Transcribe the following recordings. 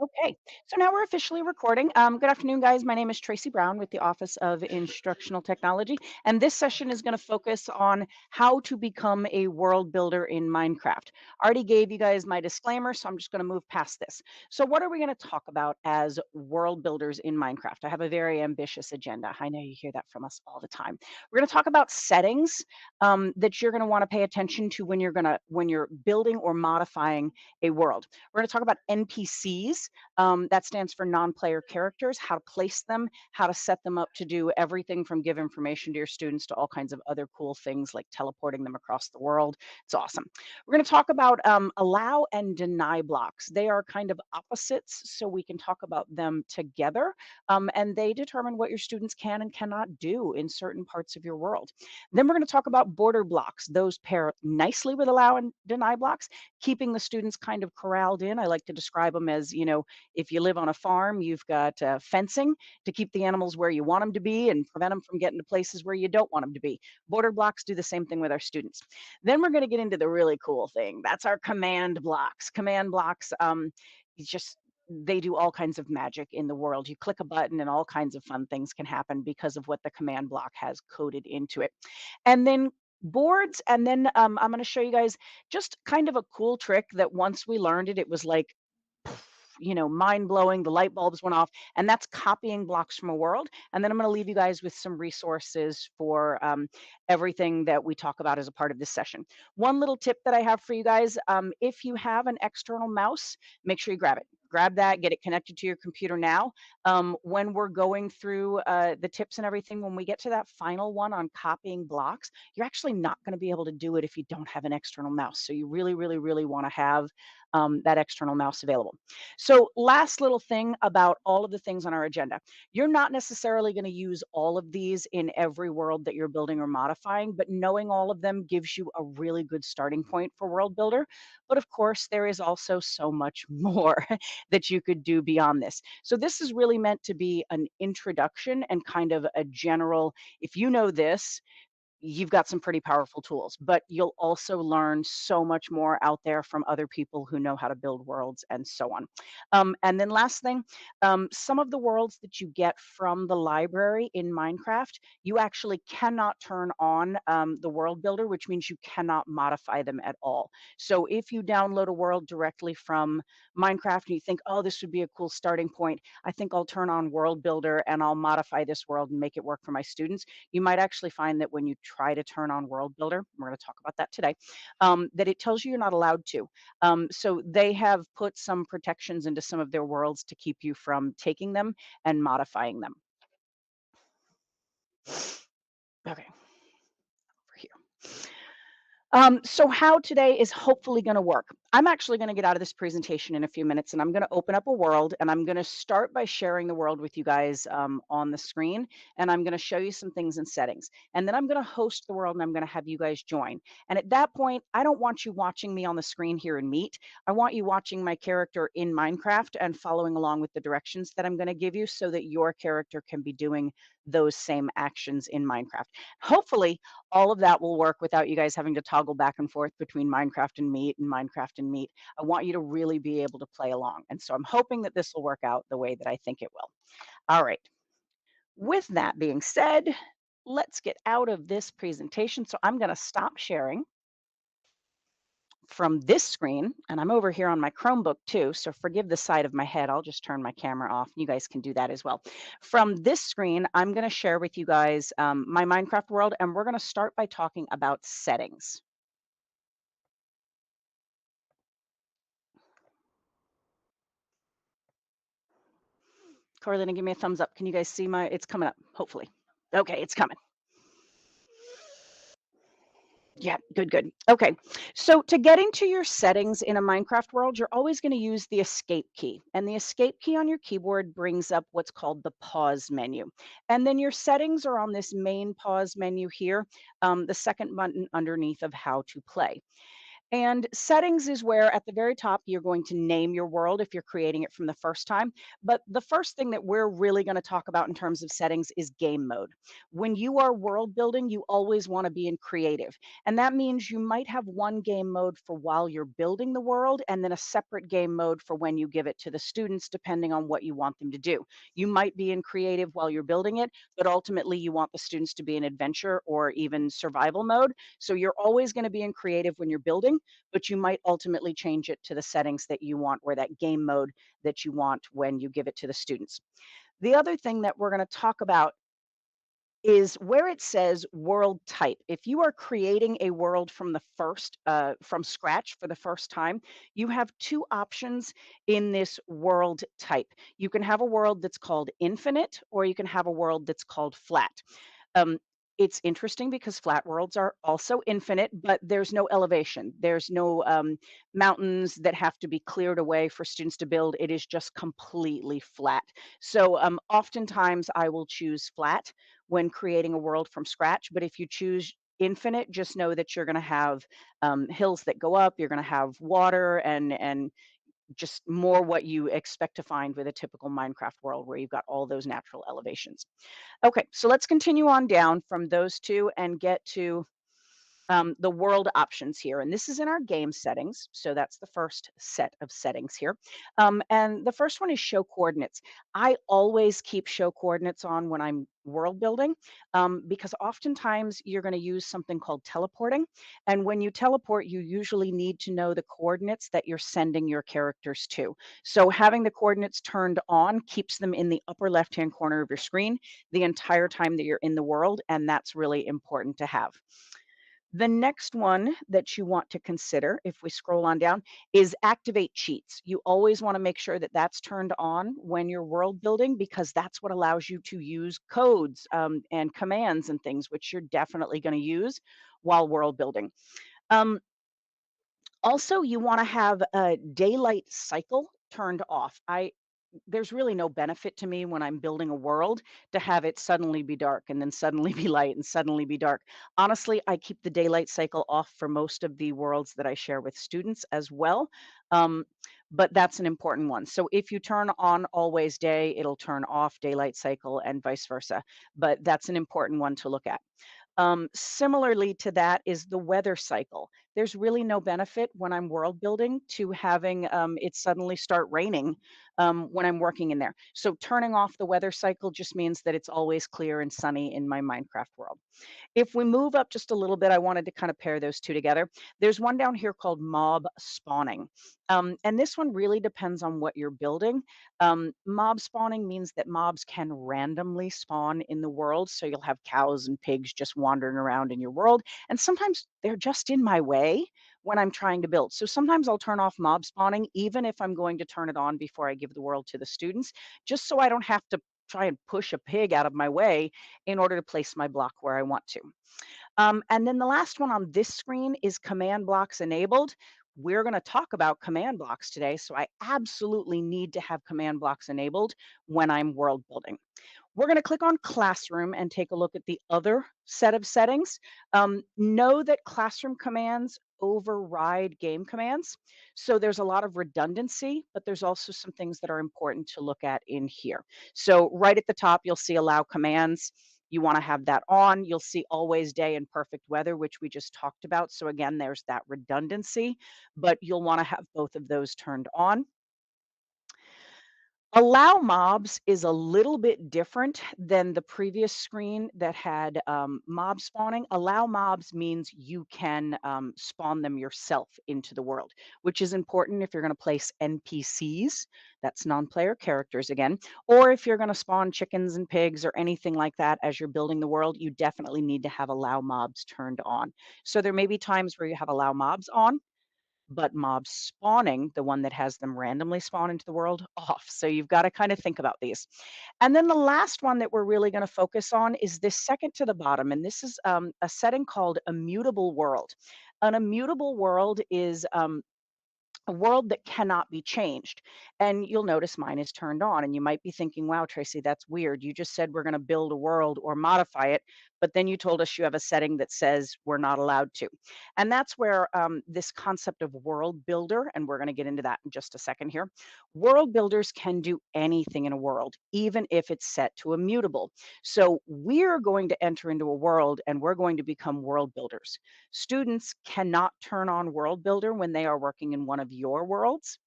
Okay, so now we're officially recording. Good afternoon, guys. My name is Tracey Brown with the Office of Instructional Technology, and this session is going to focus on how to become a world builder in Minecraft. I already gave you guys my disclaimer, so I'm just going to move past this. So, what are we going to talk about as world builders in Minecraft? I have a very ambitious agenda. I know you hear that from us all the time. We're going to talk about settings that you're going to want to pay attention to when you're building or modifying a world. We're going to talk about NPCs. That stands for non-player characters, how to place them, how to set them up to do everything from give information to your students to all kinds of other cool things like teleporting them across the world. It's awesome. We're going to talk about allow and deny blocks. They are kind of opposites, so we can talk about them together. And they determine what your students can and cannot do in certain parts of your world. Then we're going to talk about border blocks. Those pair nicely with allow and deny blocks, keeping the students kind of corralled in. I like to describe them as, if you live on a farm, you've got fencing to keep the animals where you want them to be and prevent them from getting to places where you don't want them to be. Border blocks do the same thing with our students. Then we're going to get into the really cool thing. That's our command blocks. Command blocks, it's just they do all kinds of magic in the world. You click a button and all kinds of fun things can happen because of what the command block has coded into it. And then boards, and then I'm going to show you guys just kind of a cool trick that once we learned it, it was like mind blowing. The light bulbs went off, and that's copying blocks from a world. And then I'm going to leave you guys with some resources for everything that we talk about as a part of this session. One little tip that I have for you guys, if you have an external mouse, make sure you grab it. Grab that, get it connected to your computer now. When we're going through the tips and everything, when we get to that final one on copying blocks, you're actually not going to be able to do it if you don't have an external mouse. So you really, really, really want to have that external mouse available. So, last little thing about all of the things on our agenda. You're not necessarily going to use all of these in every world that you're building or modifying, but knowing all of them gives you a really good starting point for World Builder. But of course, there is also so much more that you could do beyond this. So, this is really meant to be an introduction and kind of a general, if you know this, you've got some pretty powerful tools, but you'll also learn so much more out there from other people who know how to build worlds and so on. And then last thing, some of the worlds that you get from the library in Minecraft, you actually cannot turn on the world builder, which means you cannot modify them at all. So if you download a world directly from Minecraft and you think, oh, this would be a cool starting point, I think I'll turn on world builder and I'll modify this world and make it work for my students. You might actually find that when you try to turn on World Builder, we're going to talk about that today, that it tells you you're not allowed to. So they have put some protections into some of their worlds to keep you from taking them and modifying them. Okay, over here. So how today is hopefully going to work. I'm actually going to get out of this presentation in a few minutes and I'm going to open up a world and I'm going to start by sharing the world with you guys on the screen. And I'm going to show you some things and settings. And then I'm going to host the world and I'm going to have you guys join. And at that point, I don't want you watching me on the screen here in Meet. I want you watching my character in Minecraft and following along with the directions that I'm going to give you so that your character can be doing those same actions in Minecraft. Hopefully, all of that will work without you guys having to toggle back and forth between Minecraft and Meet and Minecraft and Meet. I want you to really be able to play along. And so I'm hoping that this will work out the way that I think it will. All right. With that being said, let's get out of this presentation. So I'm going to stop sharing from this screen, and I'm over here on my Chromebook too, so forgive the side of my head. I'll just turn my camera off. You guys can do that as well. From this screen, I'm going to share with you guys my Minecraft world, and we're going to start by talking about settings. Corlin, give me a thumbs up. Can you guys see it's coming up, hopefully. Okay, it's coming. Yeah, good, good. Okay, so to get into your settings in a Minecraft world, you're always going to use the escape key. And the escape key on your keyboard brings up what's called the pause menu. And then your settings are on this main pause menu here, the second button underneath of how to play. And settings is where at the very top you're going to name your world if you're creating it from the first time. But the first thing that we're really going to talk about in terms of settings is game mode. When you are world building, you always want to be in creative. And that means you might have one game mode for while you're building the world and then a separate game mode for when you give it to the students, depending on what you want them to do. You might be in creative while you're building it, but ultimately you want the students to be in adventure or even survival mode. So you're always going to be in creative when you're building, but you might ultimately change it to the settings that you want or that game mode that you want when you give it to the students. The other thing that we're going to talk about is where it says world type. If you are creating a world from from scratch for the first time, you have two options in this world type. You can have a world that's called infinite, or you can have a world that's called flat. Um, it's interesting because flat worlds are also infinite, but there's no elevation. There's no mountains that have to be cleared away for students to build. It is just completely flat. So oftentimes I will choose flat when creating a world from scratch. But if you choose infinite, just know that you're going to have hills that go up. You're going to have water and just more what you expect to find with a typical Minecraft world where you've got all those natural elevations. Okay, so let's continue on down from those two and get to the world options here. And this is in our game settings. So that's the first set of settings here. And the first one is show coordinates. I always keep show coordinates on when I'm world building because oftentimes you're going to use something called teleporting. And when you teleport, you usually need to know the coordinates that you're sending your characters to. So having the coordinates turned on keeps them in the upper left-hand corner of your screen the entire time that you're in the world. And that's really important to have. The next one that you want to consider, if we scroll on down, is activate cheats. You always want to make sure that that's turned on when you're world building because that's what allows you to use codes and commands and things, which you're definitely going to use while world building. Um, Also, you want to have a daylight cycle turned off. There's really no benefit to me when I'm building a world to have it suddenly be dark and then suddenly be light and suddenly be dark. Honestly, I keep the daylight cycle off for most of the worlds that I share with students as well. Um, but that's an important one. So if you turn on always day, it'll turn off daylight cycle and vice versa. But that's an important one to look at. Similarly to that is the weather cycle. There's really no benefit when I'm world building to having it suddenly start raining when I'm working in there. So turning off the weather cycle just means that it's always clear and sunny in my Minecraft world. If we move up just a little bit, I wanted to kind of pair those two together. There's one down here called mob spawning. And this one really depends on what you're building. Mob spawning means that mobs can randomly spawn in the world. So you'll have cows and pigs just wandering around in your world. And sometimes they're just in my way when I'm trying to build. So sometimes I'll turn off mob spawning, even if I'm going to turn it on before I give the world to the students, just so I don't have to try and push a pig out of my way in order to place my block where I want to. And then the last one on this screen is command blocks enabled. We're going to talk about command blocks today, so I absolutely need to have command blocks enabled when I'm world building. We're going to click on Classroom and take a look at the other set of settings. Know that classroom commands override game commands. So there's a lot of redundancy, but there's also some things that are important to look at in here. So right at the top, you'll see allow commands. You want to have that on. You'll see always day and perfect weather, which we just talked about. So again, there's that redundancy, but you'll want to have both of those turned on. Allow mobs is a little bit different than the previous screen that had mob spawning. Allow mobs means you can spawn them yourself into the world, which is important if you're going to place NPCs, that's non-player characters again, or if you're going to spawn chickens and pigs or anything like that as you're building the world, you definitely need to have allow mobs turned on. So there may be times where you have allow mobs on, but mob spawning, the one that has them randomly spawn into the world, off. So you've got to kind of think about these. And then the last one that we're really going to focus on is this second to the bottom. And this is a setting called immutable world. An immutable world is a world that cannot be changed. And you'll notice mine is turned on. And you might be thinking, wow, Tracy, that's weird. You just said we're going to build a world or modify it, but then you told us you have a setting that says we're not allowed to. And that's where this concept of world builder, and we're going to get into that in just a second here. World builders can do anything in a world, even if it's set to immutable. So we're going to enter into a world and we're going to become world builders. Students cannot turn on World Builder when they are working in one of your worlds.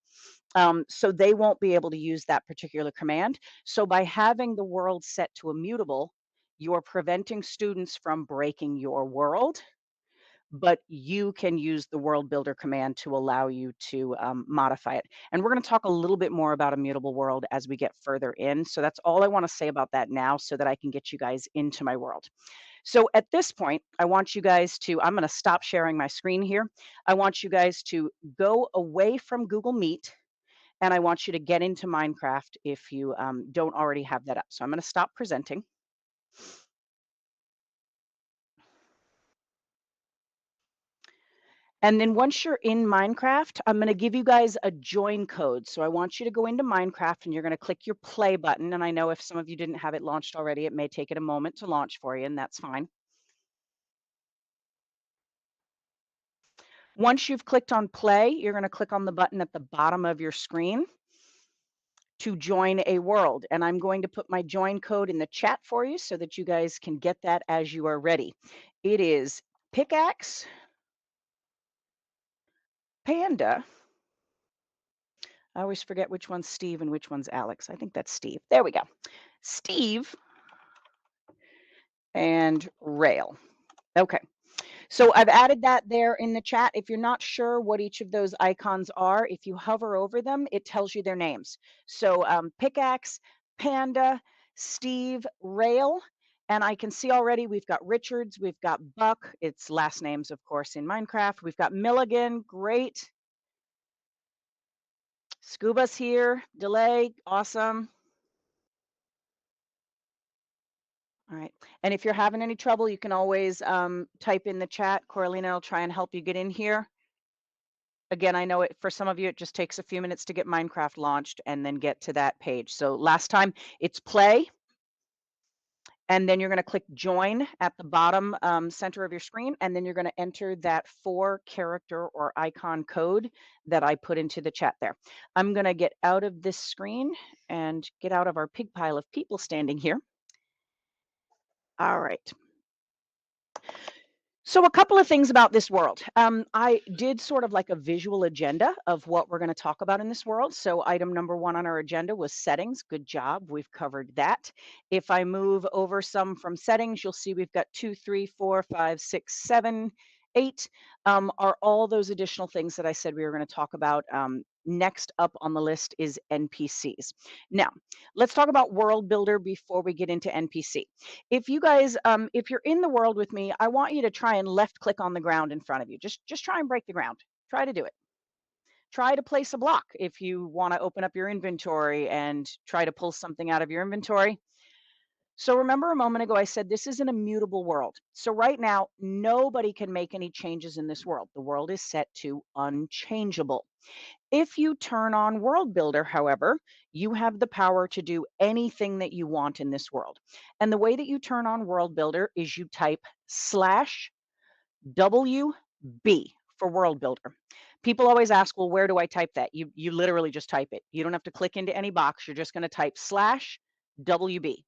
So they won't be able to use that particular command. So by having the world set to immutable, you're preventing students from breaking your world, but you can use the World Builder command to allow you to modify it. And we're going to talk a little bit more about immutable world as we get further in. So that's all I want to say about that now so that I can get you guys into my world. So at this point, I want you guys to, I'm going to stop sharing my screen here. I want you guys to go away from Google Meet and I want you to get into Minecraft if you don't already have that up. So I'm going to stop presenting. And then once you're in Minecraft, I'm going to give you guys a join code. So I want you to go into Minecraft and you're going to click your play button. And I know if some of you didn't have it launched already, it may take it a moment to launch for you, and that's fine. Once you've clicked on play, you're going to click on the button at the bottom of your screen to join a world. And I'm going to put my join code in the chat for you so that you guys can get that as you are ready. It is Pickaxe, Panda. I always forget which one's Steve and which one's Alex. I think that's Steve. There we go. Steve and Rail. Okay. So I've added that there in the chat. If you're not sure what each of those icons are, if you hover over them, it tells you their names. So Pickaxe, Panda, Steve, Rail, and I can see already we've got Richards, we've got Buck, it's last names, of course, in Minecraft. We've got Milligan, great. Scuba's here, Delay, awesome. All right. And if you're having any trouble, you can always type in the chat. Coralina will try and help you get in here. Again, I know it for some of you, it just takes a few minutes to get Minecraft launched and then get to that page. So last time it's play, and then you're going to click join at the bottom center of your screen, and then you're going to enter that 4-character or icon code that I put into the chat there. I'm going to get out of this screen and get out of our pig pile of people standing here. All right. So a couple of things about this world. I did sort of like a visual agenda of what we're going to talk about in this world. So item number 1 on our agenda was settings. Good job. We've covered that. If I move over some from settings, you'll see we've got 2, 3, 4, 5, 6, 7, 8 are all those additional things that I said we were going to talk about. Next up on the list is NPCs. Now, let's talk about World Builder before we get into NPC. If you guys, if you're in the world with me, I want you to try and left click on the ground in front of you. Just try and break the ground. Try to do it. Try to place a block if you want to open up your inventory and try to pull something out of your inventory. So remember a moment ago, I said this is an immutable world. So right now, nobody can make any changes in this world. The world is set to unchangeable. If you turn on World Builder, however, you have the power to do anything that you want in this world. And the way that you turn on World Builder is you type /WB for World Builder. People always ask, well, where do I type that? You literally just type it. You don't have to click into any box. You're just going to type /WB.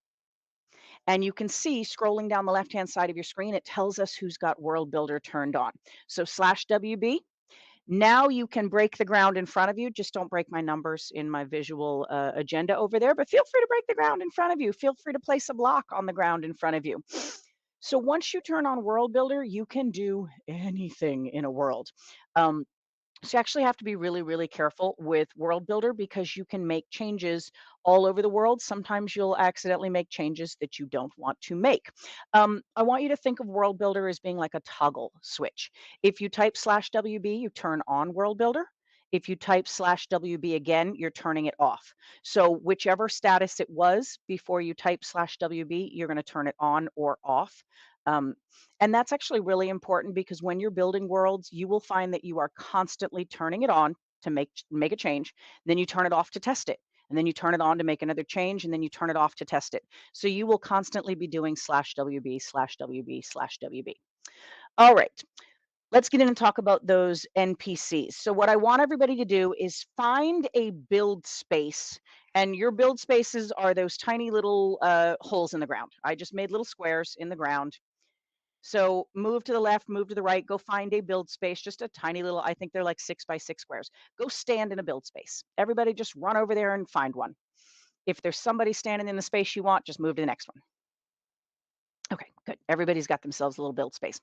And you can see scrolling down the left-hand side of your screen, it tells us who's got World Builder turned on. So /WB. Now you can break the ground in front of you. Just don't break my numbers in my visual agenda over there, but feel free to break the ground in front of you. Feel free to place a block on the ground in front of you. So once you turn on World Builder, you can do anything in a world. So you actually have to be really, really careful with World Builder because you can make changes all over the world. Sometimes you'll accidentally make changes that you don't want to make. I want you to think of World Builder as being like a toggle switch. If you type /WB, you turn on World Builder. If you type /WB again, you're turning it off. So whichever status it was before you type /WB, you're going to turn it on or off. And that's actually really important because when you're building worlds, you will find that you are constantly turning it on to make a change, then you turn it off to test it, and then you turn it on to make another change, and then you turn it off to test it. So you will constantly be doing /WB/WB/WB. All right. Let's get in and talk about those NPCs. So what I want everybody to do is find a build space, and your build spaces are those tiny little holes in the ground. I just made little squares in the ground. So move to the left, move to the right, go find a build space, just a tiny little, I think they're like 6x6 squares. Go stand in a build space. Everybody just run over there and find one. If there's somebody standing in the space you want, just move to the next one. Okay, good. Everybody's got themselves a little build space.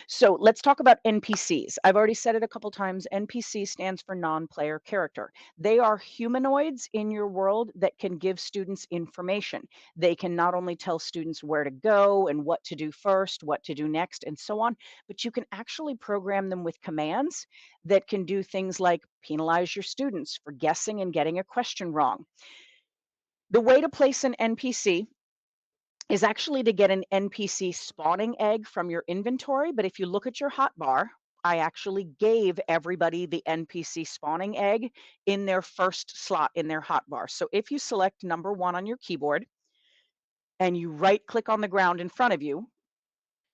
So let's talk about NPCs. I've already said it a couple times. NPC stands for non-player character. They are humanoids in your world that can give students information. They can not only tell students where to go and what to do first, what to do next, and so on, but you can actually program them with commands that can do things like penalize your students for guessing and getting a question wrong. The way to place an NPC is actually to get an NPC spawning egg from your inventory. But if you look at your hotbar, I actually gave everybody the NPC spawning egg in their first slot in their hotbar. So if you select number 1 on your keyboard and you right click on the ground in front of you,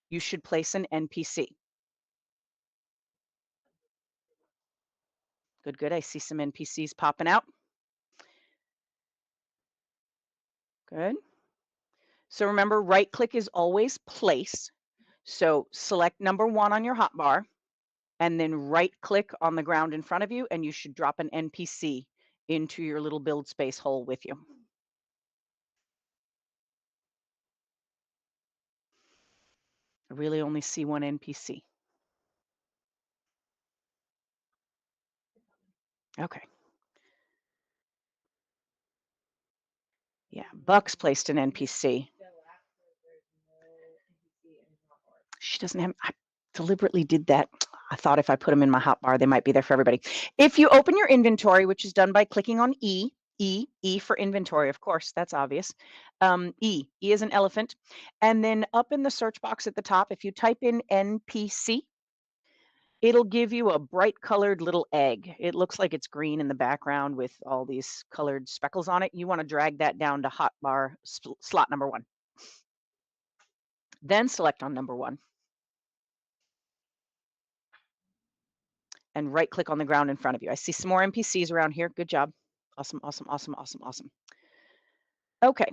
you should place an NPC. Good, good. I see some NPCs popping out. Good. So remember, right click is always place. So select number 1 on your hotbar, and then right click on the ground in front of you, and you should drop an NPC into your little build space hole with you. I really only see one NPC. Okay. Yeah, Buck's placed an NPC. She doesn't have, I deliberately did that. I thought if I put them in my hotbar, they might be there for everybody. If you open your inventory, which is done by clicking on E for inventory, of course, that's obvious. E is an elephant. And then up in the search box at the top, if you type in NPC, it'll give you a bright colored little egg. It looks like it's green in the background with all these colored speckles on it. You want to drag that down to hotbar slot number 1. Then select on number 1. And right click on the ground in front of you. I see some more NPCs around here. Good job. Awesome, awesome, awesome, awesome, awesome. Okay.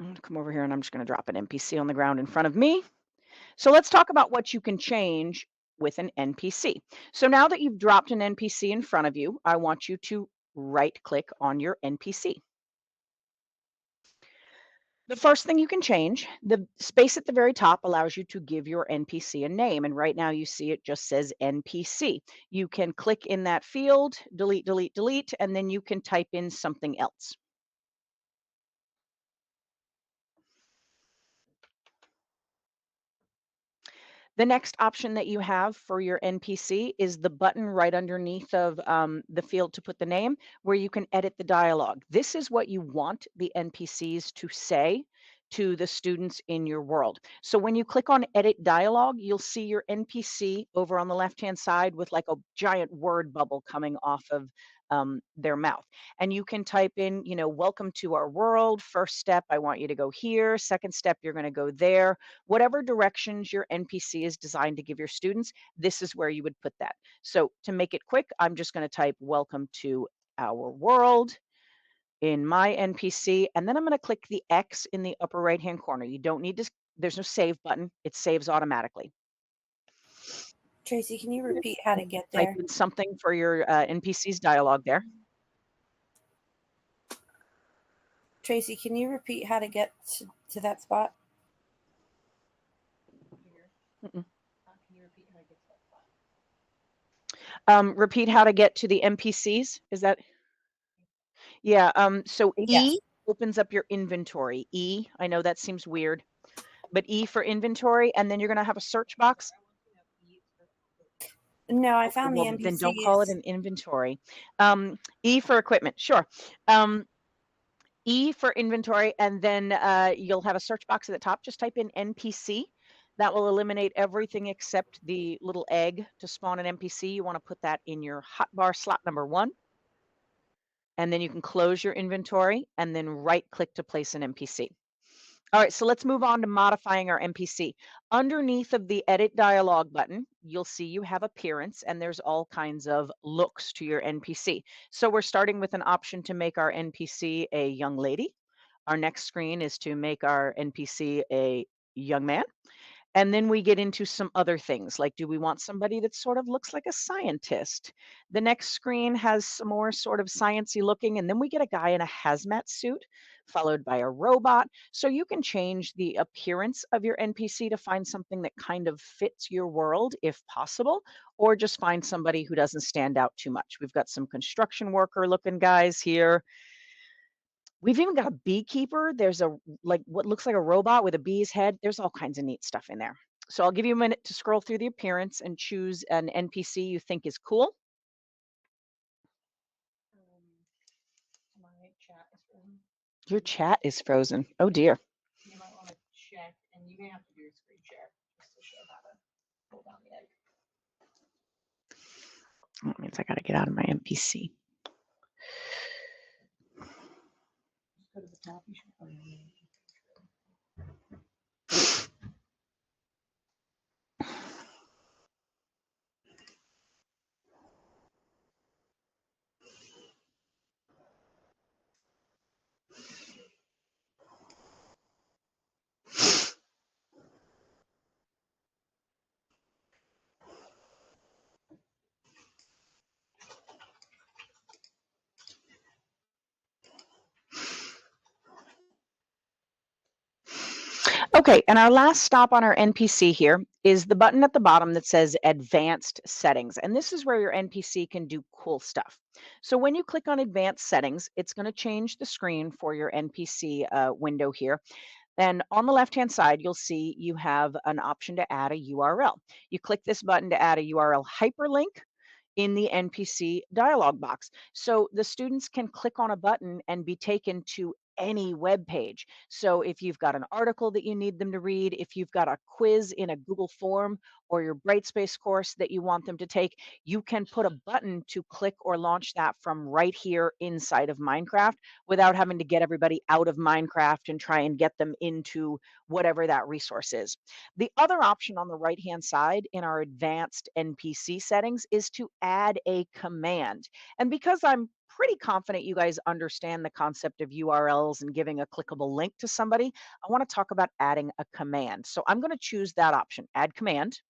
I'm going to come over here and I'm just going to drop an NPC on the ground in front of me. So let's talk about what you can change with an NPC. So now that you've dropped an NPC in front of you, I want you to right click on your NPC. The first thing you can change, the space at the very top allows you to give your NPC a name. And right now you see it just says NPC. You can click in that field, delete, delete, delete, and then you can type in something else. The next option that you have for your NPC is the button right underneath of the field to put the name, where you can edit the dialogue. This is what you want the NPCs to say to the students in your world. So when you click on edit dialogue, you'll see your NPC over on the left-hand side with like a giant word bubble coming off of their mouth. And you can type in, you know, welcome to our world. First step, I want you to go here. Second step, you're going to go there. Whatever directions your NPC is designed to give your students, this is where you would put that. So to make it quick, I'm just going to type welcome to our world in my NPC, and then I'm going to click the X in the upper right hand corner. You don't need to, there's no save button. It saves automatically. Tracey, can you repeat how to get there? Type in something for your NPC's dialogue there. Tracey, can you repeat how to get to that spot? Repeat how to get to the NPCs. Is that? Yeah. So Yes. E opens up your inventory. E, I know that seems weird, but E for inventory, and then you're going to have a search box. No, I found the NPCs. Then don't call it an inventory. E for equipment, sure. E for inventory, and then you'll have a search box at the top. Just type in NPC. That will eliminate everything except the little egg to spawn an NPC. You want to put that in your hotbar slot number 1, and then you can close your inventory and then right click to place an NPC. All right, so let's move on to modifying our NPC. Underneath of the edit dialog button, you'll see you have appearance and there's all kinds of looks to your NPC. So we're starting with an option to make our NPC a young lady. Our next screen is to make our NPC a young man. And then we get into some other things, like do we want somebody that sort of looks like a scientist? The next screen has some more sort of sciencey looking, and then we get a guy in a hazmat suit, followed by a robot. So you can change the appearance of your NPC to find something that kind of fits your world if possible, or just find somebody who doesn't stand out too much. We've got some construction worker looking guys here. We've even got a beekeeper. There's a like what looks like a robot with a bee's head. There's all kinds of neat stuff in there. So I'll give you a minute to scroll through the appearance and choose an NPC you think is cool. My chat is frozen. Your chat is frozen. Oh dear. You might want to check, and you may have to do a screen share just to show how to pull down the egg. That means I got to get out of my NPC. Just go to the top. You should find it. Okay, and our last stop on our NPC here is the button at the bottom that says Advanced Settings. And this is where your NPC can do cool stuff. So when you click on Advanced Settings, it's going to change the screen for your NPC window here. And on the left-hand side, you'll see you have an option to add a URL. You click this button to add a URL hyperlink in the NPC dialog box. So the students can click on a button and be taken to any web page. So if you've got an article that you need them to read, if you've got a quiz in a Google form or your Brightspace course that you want them to take, you can put a button to click or launch that from right here inside of Minecraft without having to get everybody out of Minecraft and try and get them into whatever that resource is. The other option on the right-hand side in our advanced NPC settings is to add a command. And because I'm pretty confident you guys understand the concept of URLs and giving a clickable link to somebody, I want to talk about adding a command. So I'm going to choose that option, add command.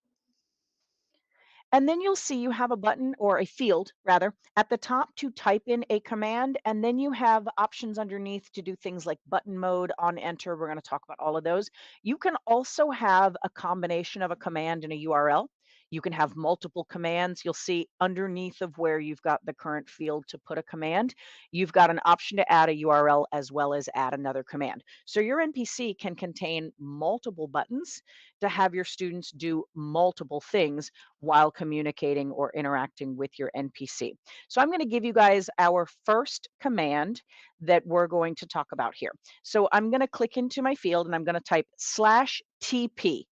And then you'll see you have a button or a field rather at the top to type in a command. And then you have options underneath to do things like button mode, on enter. We're going to talk about all of those. You can also have a combination of a command and a URL. You can have multiple commands. You'll see underneath of where you've got the current field to put a command, you've got an option to add a URL as well as add another command. So your NPC can contain multiple buttons to have your students do multiple things while communicating or interacting with your NPC. So I'm going to give you guys our first command that we're going to talk about here. So I'm going to click into my field and I'm going to type /TP.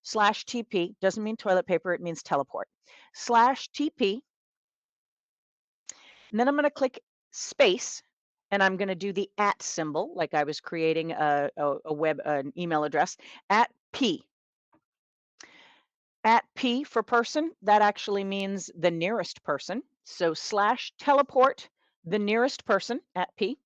/TP doesn't mean toilet paper, it means teleport. /TP. And then I'm going to click space and I'm going to do the @ symbol like I was creating an email address, @P. @P for person, that actually means the nearest person. So /teleport the nearest person @P.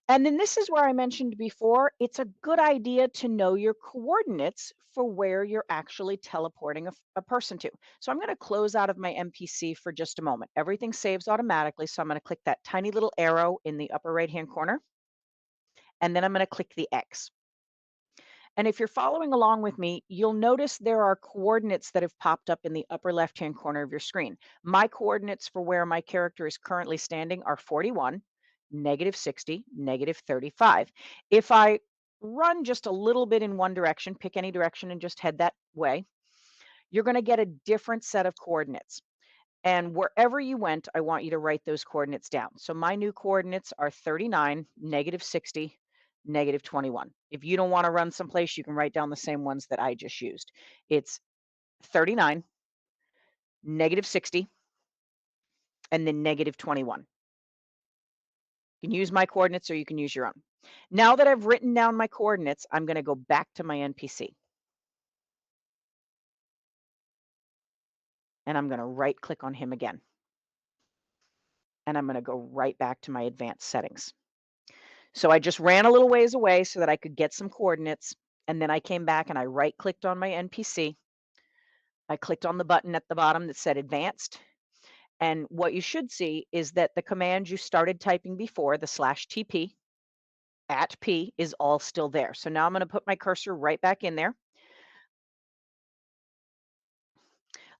And then this is where I mentioned before, it's a good idea to know your coordinates for where you're actually teleporting a person to. So I'm going to close out of my NPC for just a moment. Everything saves automatically. So I'm going to click that tiny little arrow in the upper right-hand corner. And then I'm going to click the X. And if you're following along with me, you'll notice there are coordinates that have popped up in the upper left-hand corner of your screen. My coordinates for where my character is currently standing are 41, -60, -35. If I run just a little bit in one direction, pick any direction and just head that way, you're going to get a different set of coordinates. And wherever you went, I want you to write those coordinates down. So my new coordinates are 39, -60, negative 21. If you don't want to run someplace, you can write down the same ones that I just used. It's 39, negative 60, and then negative 21. You can use my coordinates or you can use your own. Now that I've written down my coordinates, I'm going to go back to my NPC. And I'm going to right click on him again. And I'm going to go right back to my advanced settings. So I just ran a little ways away so that I could get some coordinates. And then I came back and I right clicked on my NPC. I clicked on the button at the bottom that said advanced. And what you should see is that the command you started typing before, the /TP at P, is all still there. So now I'm going to put my cursor right back in there.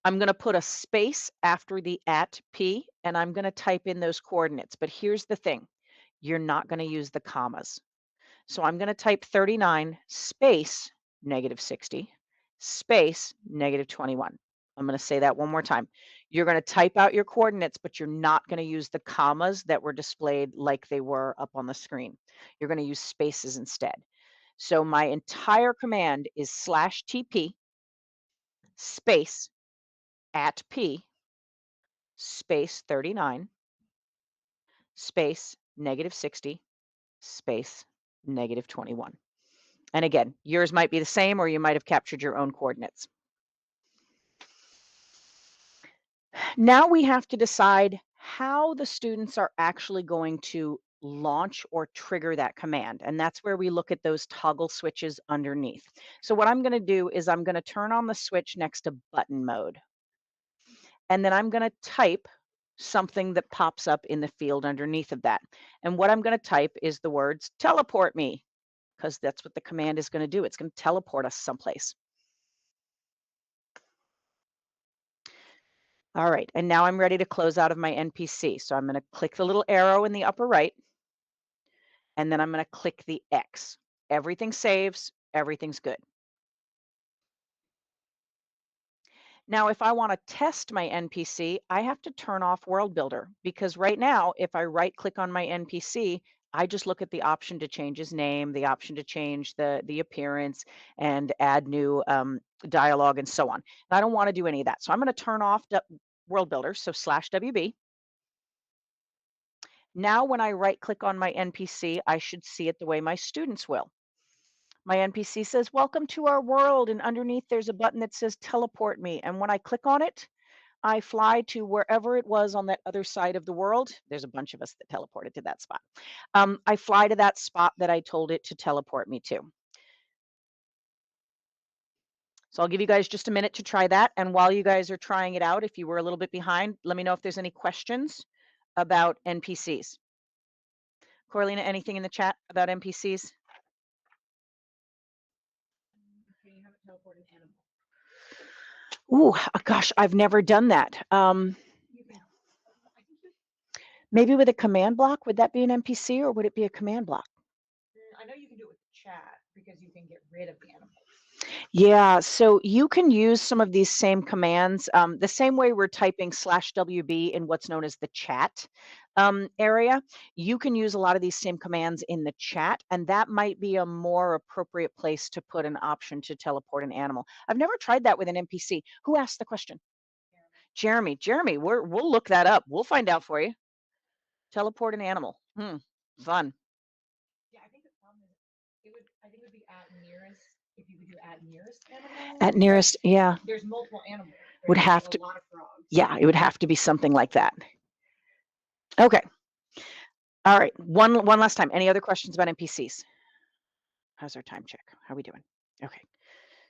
I'm going to put a space after the at P, and I'm going to type in those coordinates. But here's the thing. You're not going to use the commas. So I'm going to type 39 space negative 60 space negative 21. I'm going to say that one more time. You're going to type out your coordinates, but you're not going to use the commas that were displayed like they were up on the screen. You're going to use spaces instead. So my entire command is /TP space at P space 39 space negative 60 space negative 21. And again, yours might be the same, or you might have captured your own coordinates. Now we have to decide how the students are actually going to launch or trigger that command. And that's where we look at those toggle switches underneath. So what I'm going to do is I'm going to turn on the switch next to button mode. And then I'm going to type something that pops up in the field underneath of that. And what I'm going to type is the words teleport me, because that's what the command is going to do. It's going to teleport us someplace. All right, and now I'm ready to close out of my NPC. So I'm going to click the little arrow in the upper right, and then I'm going to click the X. Everything saves, everything's good. Now, if I want to test my NPC, I have to turn off World Builder, because right now, if I right click on my NPC, I just look at the option to change his name, the option to change the appearance and add new dialogue and so on. And I don't want to do any of that. So I'm going to turn off World Builder, so /WB. Now, when I right click on my NPC, I should see it the way my students will. My NPC says, welcome to our world. And underneath there's a button that says teleport me. And when I click on it, I fly to wherever it was on that other side of the world. There's a bunch of us that teleported to that spot. I fly to that spot that I told it to teleport me to. So I'll give you guys just a minute to try that. And while you guys are trying it out, if you were a little bit behind, let me know if there's any questions about NPCs. Corlina, anything in the chat about NPCs? Can you have it teleport an animal? Ooh, gosh, I've never done that. You can. I think Maybe with a command block, would that be an NPC or would it be a command block? I know you can do it with the chat because you can get rid of the animal. Yeah, so you can use some of these same commands the same way we're typing /WB in what's known as the chat area. You can use a lot of these same commands in the chat, and that might be a more appropriate place to put an option to teleport an animal. I've never tried that with an NPC. Who asked the question? Jeremy. Jeremy, we'll look that up. We'll find out for you. Teleport an animal. Fun. Yeah, I think the problem is I think it would be at nearest, if you could do at nearest animal. At nearest, yeah. There's multiple animals. Would There's have like to, a lot of frogs. yeah, it would have to be something like that. Okay. All right. One last time. Any other questions about NPCs? How's our time check? How are we doing? Okay.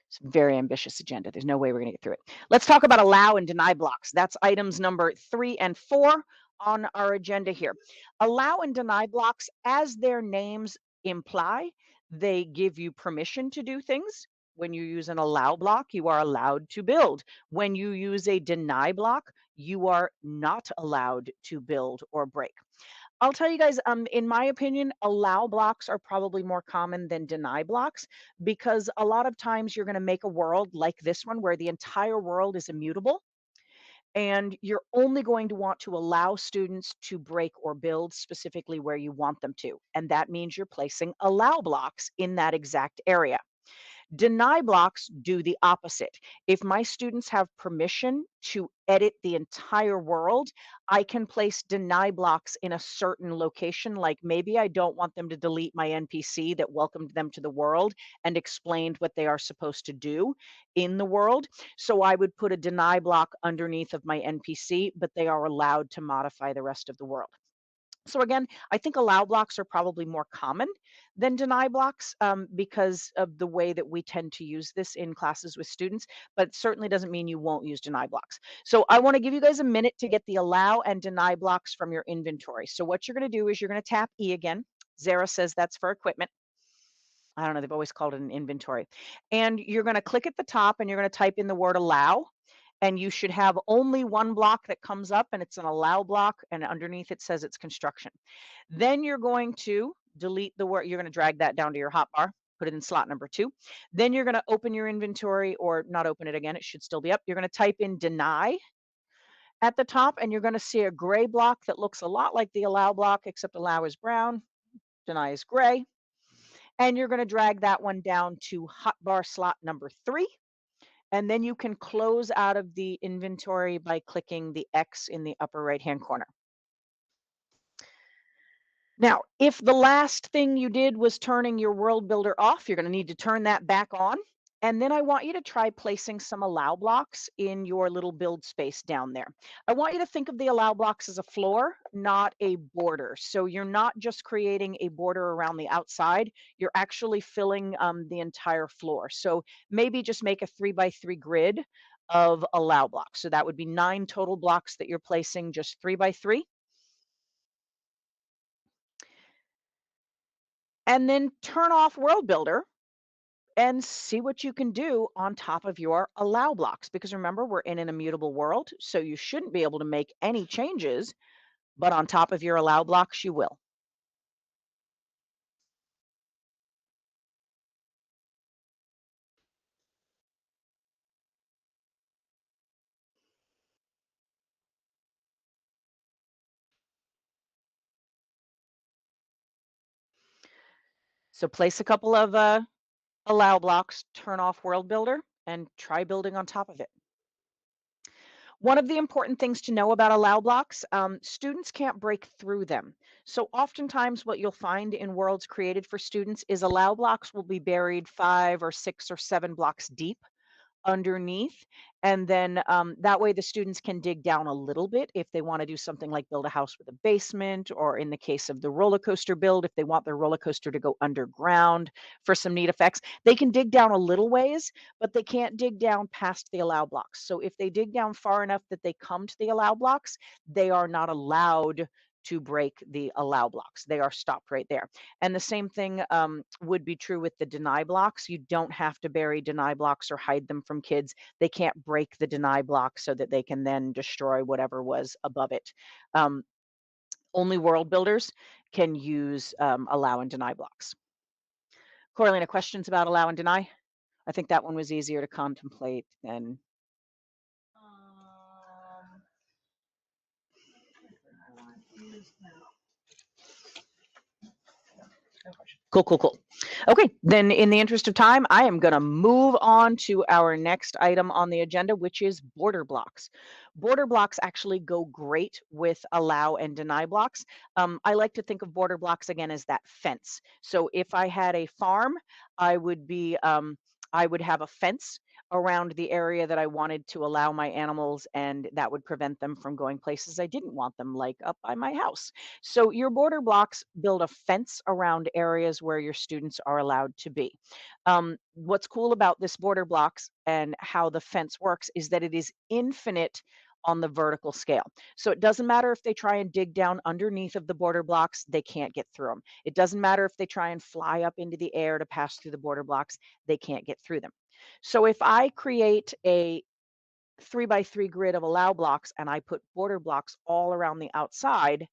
It's a very ambitious agenda. There's no way we're going to get through it. Let's talk about allow and deny blocks. That's items number 3 and 4 on our agenda here. Allow and deny blocks, as their names imply, they give you permission to do things. When you use an allow block, you are allowed to build. When you use a deny block, you are not allowed to build or break. I'll tell you guys, in my opinion, allow blocks are probably more common than deny blocks, because a lot of times you're going to make a world like this one where the entire world is immutable. And you're only going to want to allow students to break or build specifically where you want them to. And that means you're placing allow blocks in that exact area. Deny blocks do the opposite. If my students have permission to edit the entire world, I can place deny blocks in a certain location. Like maybe I don't want them to delete my NPC that welcomed them to the world and explained what they are supposed to do in the world. So I would put a deny block underneath of my NPC, but they are allowed to modify the rest of the world. So again, I think allow blocks are probably more common than deny blocks because of the way that we tend to use this in classes with students, but certainly doesn't mean you won't use deny blocks. So I want to give you guys a minute to get the allow and deny blocks from your inventory. So what you're going to do is you're going to tap E again. Zara says that's for equipment. I don't know, they've always called it an inventory. And you're going to click at the top and you're going to type in the word allow. And you should have only one block that comes up and it's an allow block. And underneath it says it's construction. Then you're going to delete the word, you're going to drag that down to your hotbar, put it in slot number 2. Then you're going to open your inventory or not open it again. It should still be up. You're going to type in deny at the top and you're going to see a gray block that looks a lot like the allow block, except allow is brown, deny is gray. And you're going to drag that one down to hotbar slot number 3. And then you can close out of the inventory by clicking the X in the upper right-hand corner. Now, if the last thing you did was turning your world builder off, you're going to need to turn that back on. And then I want you to try placing some allow blocks in your little build space down there. I want you to think of the allow blocks as a floor, not a border. So you're not just creating a border around the outside, you're actually filling the entire floor. So maybe just make a 3x3 grid of allow blocks. So that would be 9 total blocks that you're placing just 3x3. And then turn off World Builder and see what you can do on top of your allow blocks. Because remember, we're in an immutable world, so you shouldn't be able to make any changes, but on top of your allow blocks, you will. So place a couple of allow blocks, turn off World Builder, and try building on top of it. One of the important things to know about allow blocks, students can't break through them. So oftentimes what you'll find in worlds created for students is allow blocks will be buried 5 or 6 or 7 blocks deep underneath. And then that way the students can dig down a little bit if they want to do something like build a house with a basement, or in the case of the roller coaster build, if they want their roller coaster to go underground for some neat effects, they can dig down a little ways, but they can't dig down past the allow blocks. So if they dig down far enough that they come to the allow blocks, they are not allowed to break the allow blocks. They are stopped right there. And the same thing would be true with the deny blocks. You don't have to bury deny blocks or hide them from kids. They can't break the deny block so that they can then destroy whatever was above it. Only world builders can use allow and deny blocks. Corlina, questions about allow and deny? I think that one was easier to contemplate than. I want to use now. No question. Cool. Okay, then in the interest of time, I am going to move on to our next item on the agenda, which is border blocks. Border blocks actually go great with allow and deny blocks. I like to think of border blocks again as that fence. So if I had a farm, I would have a fence around the area that I wanted to allow my animals, and that would prevent them from going places I didn't want them, like up by my house. So your border blocks build a fence around areas where your students are allowed to be. What's cool about this border blocks and how the fence works is that it is infinite on the vertical scale. So it doesn't matter if they try and dig down underneath of the border blocks, they can't get through them. It doesn't matter if they try and fly up into the air to pass through the border blocks, they can't get through them. So if I create a 3x3 grid of allow blocks and I put border blocks all around the outside,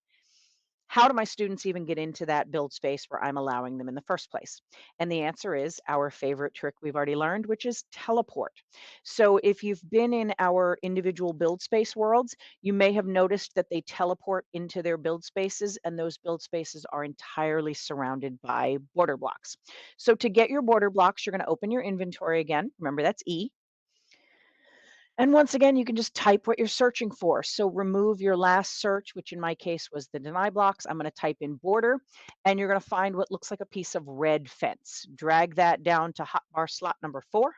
how do my students even get into that build space where I'm allowing them in the first place? And the answer is our favorite trick we've already learned, which is teleport. So if you've been in our individual build space worlds, you may have noticed that they teleport into their build spaces, and those build spaces are entirely surrounded by border blocks. So to get your border blocks, you're going to open your inventory again. Remember, that's E. And once again, you can just type what you're searching for. So remove your last search, which in my case was the deny blocks. I'm going to type in border, and you're going to find what looks like a piece of red fence. Drag that down to hotbar slot number 4,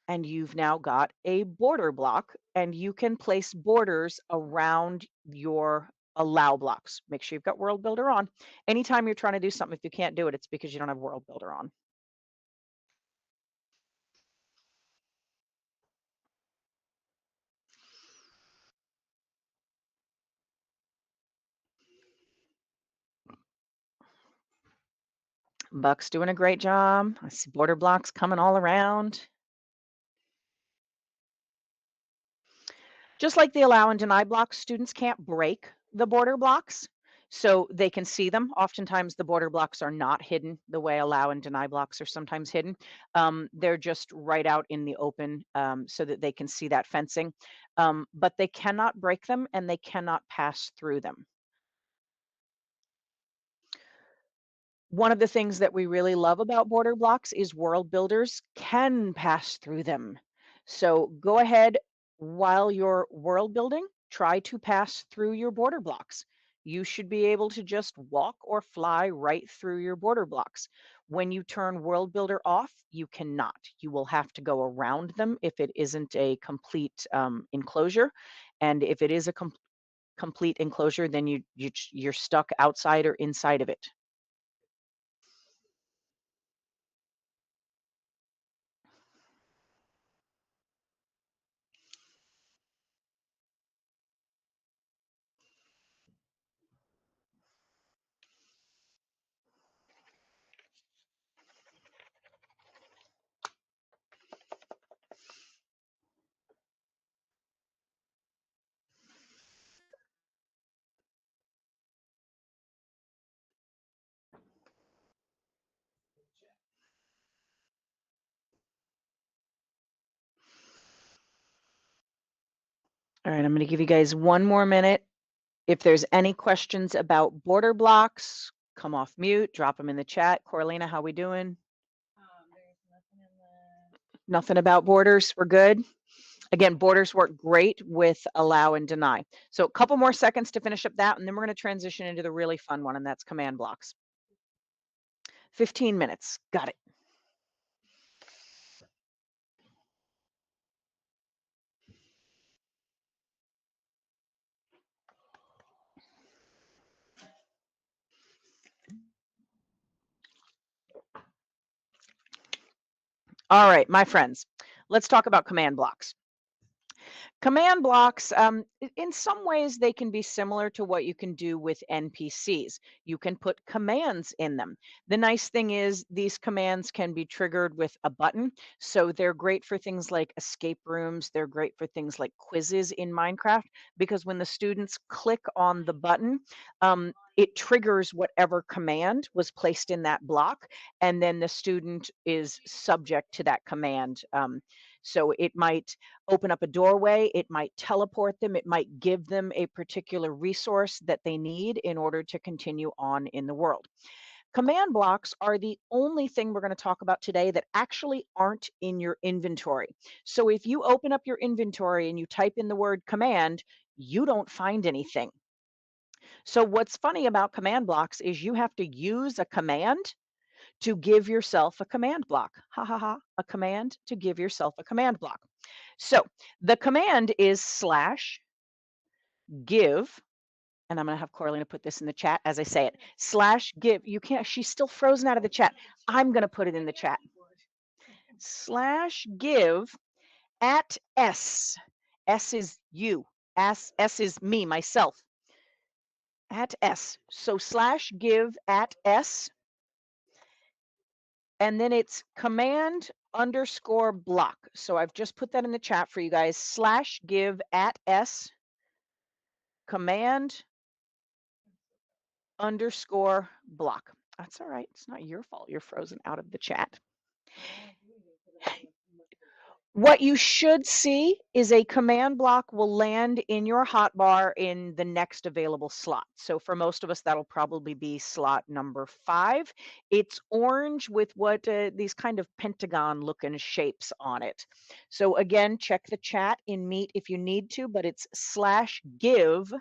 and you've now got a border block, and you can place borders around your allow blocks. Make sure you've got World Builder on. Anytime you're trying to do something, if you can't do it, it's because you don't have World Builder on. Buck's doing a great job. I see border blocks coming all around. Just like the allow and deny blocks, students can't break the border blocks, so they can see them. Oftentimes, the border blocks are not hidden the way allow and deny blocks are sometimes hidden. They're just right out in the open so that they can see that fencing, but they cannot break them and they cannot pass through them. One of the things that we really love about border blocks is world builders can pass through them. So go ahead while you're world building, try to pass through your border blocks. You should be able to just walk or fly right through your border blocks. When you turn world builder off, you cannot. You will have to go around them if it isn't a complete enclosure. And if it is a complete enclosure, then you're stuck outside or inside of it. All right, I'm going to give you guys one more minute. If there's any questions about border blocks, come off mute, drop them in the chat. Coralina, how we doing? There's nothing in the. Nothing about borders. We're good. Again, borders work great with allow and deny. So a couple more seconds to finish up that, and then we're going to transition into the really fun one, and that's command blocks. 15 minutes. Got it. All right, my friends, let's talk about command blocks. Command blocks, in some ways, they can be similar to what you can do with NPCs. You can put commands in them. The nice thing is these commands can be triggered with a button. So they're great for things like escape rooms. They're great for things like quizzes in Minecraft, because when the students click on the button, it triggers whatever command was placed in that block, and then the student is subject to that command. So it might open up a doorway, it might teleport them, it might give them a particular resource that they need in order to continue on in the world. Command blocks are the only thing we're going to talk about today that actually aren't in your inventory. So if you open up your inventory and you type in the word command, you don't find anything. So what's funny about command blocks is you have to use a command to give yourself a command block. Ha ha ha, a command to give yourself a command block. So the command is /give, and I'm going to have Coralina put this in the chat as I say it. /give. You can't, she's still frozen out of the chat. I'm going to put it in the chat. /give at S. S is you. S is me, myself. At S. So /give at S. And then it's command underscore block. So I've just put that in the chat for you guys. /give at S command underscore block. That's all right. It's not your fault. You're frozen out of the chat. What you should see is a command block will land in your hotbar in the next available slot. So for most of us, that'll probably be slot number 5. It's orange with what these kind of pentagon looking shapes on it. So again, check the chat in Meet if you need to, but it's /give